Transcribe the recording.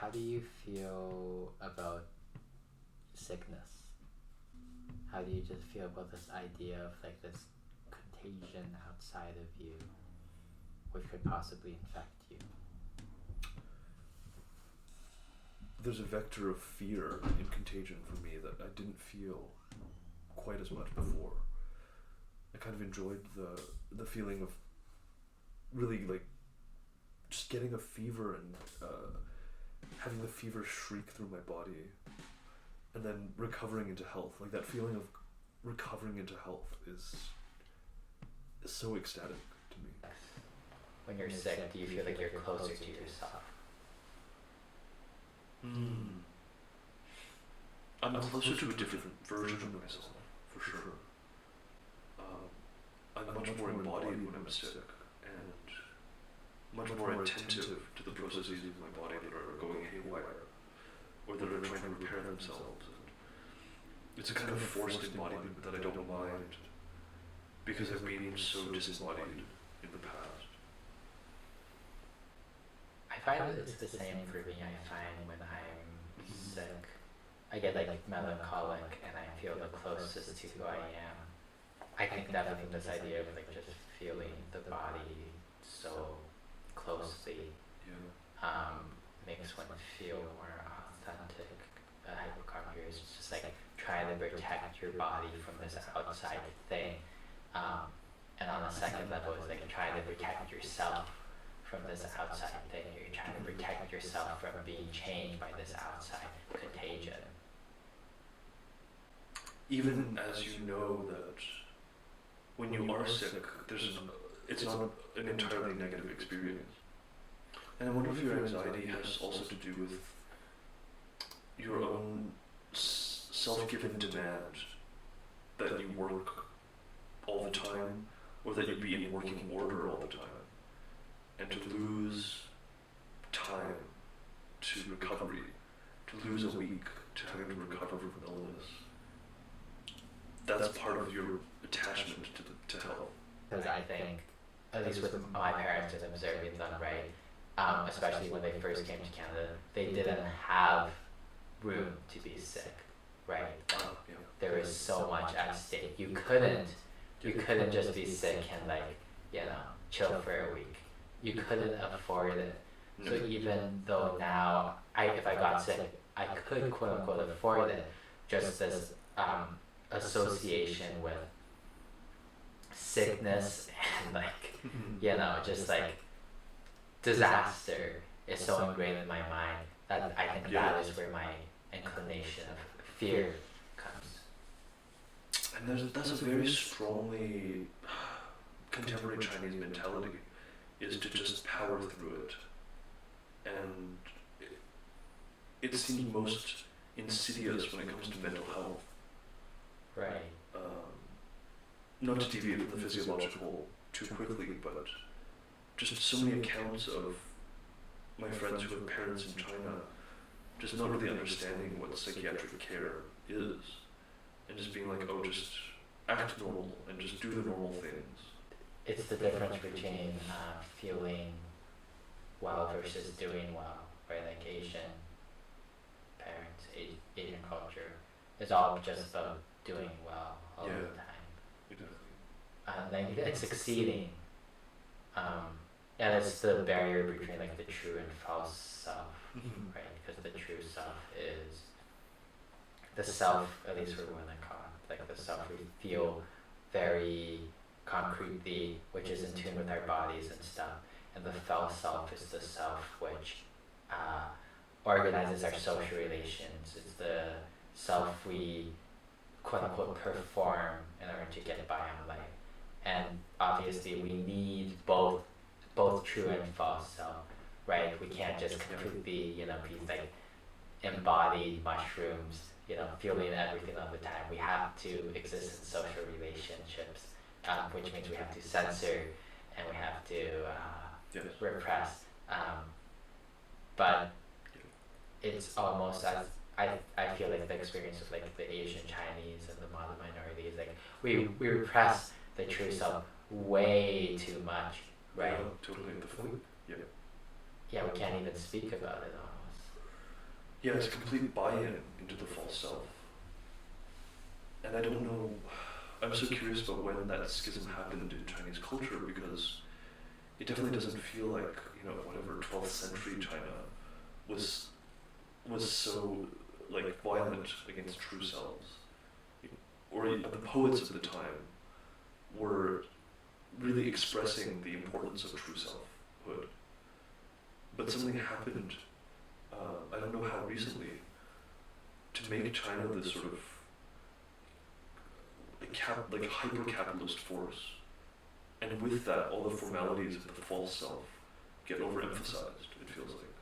how do you feel about sickness? How do you just feel about this idea of like this contagion outside of you which could possibly infect you? There's a vector of fear in contagion for me that I didn't feel quite as much before. I kind of enjoyed the feeling of really like just getting a fever and having the fever shriek through my body and then recovering into health. Like that feeling of recovering into health is so ecstatic to me. When you're sick, do you feel like you're closer to yourself? I'm closer to a different version of myself, for sure. I'm much more embodied when I'm sick, and much more attentive to the processes of my body that are going haywire, or that are trying to repair themselves. And it's a kind of forced embodiment that I don't mind, because I've been so disembodied in the past. I find that it's the same for me. I find when I'm sick, I get like melancholic and I feel the closest to who I am. I think definitely this idea of like just feeling the body so closely makes one feel more authentic. Hypochondria is just like trying to protect your body from this outside thing. And on the second level is like trying to protect yourself from this outside thing. You're trying to protect yourself from being changed by this outside contagion. Even as you know that when you are sick, it's not an entirely negative experience. And I wonder if your anxiety has also to do with your own self-given demand that you work all the time, or that you be in working order all the time, and to lose time to recovery, to lose a week to having to recover from illness. That's part of your attachment to health. Because I think, at least with my parents and observing them, right, especially when they first came to Canada, they didn't have room to be sick, right? Like, there was so much at stake. You couldn't just be sick and like, chill for a week. You couldn't afford it. So even though now, if I got sick, I could quote unquote afford it, just this association with sickness and just like disaster is so ingrained in my mind that I think that is where my inclination of fear comes. And that's a very strongly contemporary Chinese mentality, is to just power through it. And it seems most insidious when it comes to mental health. Right. Not to deviate from the physiological too quickly, but just so many accounts of my friends who have parents in China just not really understanding what psychiatric care is, and just being like, oh, just act normal and just do the normal things. It's the difference between feeling well versus doing well, right? Like Asian parents, Asian culture is all just about doing well all the time. Like it's succeeding. And it's the barrier between like the true and false self, right? Because the true self is the self, at least for women, like the self we feel very concretely, which is in tune with our bodies and stuff. And the false self is the self which organizes our social relations. It's the self we quote unquote perform in order to get by on life. And obviously we need both true and false self, right? We can't just completely, be like embodied mushrooms, feeling everything all the time. We have to exist in social relationships, which means we have to censor and we have to repress. But it's almost as I feel like the experience of like the Asian Chinese and the model minorities, like we repress the true self way too much, right? Totally. We can't even speak about it almost. Yeah, it's complete buy-in into the false self. And I don't know, I'm so curious about when that schism happened in Chinese culture, because it definitely doesn't feel like, you know, whatever 12th century China was so like violent against true selves. Or the poets of the time were really expressing the importance of true selfhood. But something happened, I don't know how recently, to make China this sort of like hyper-capitalist force. And with that, all the formalities of the false self get overemphasized, it feels like.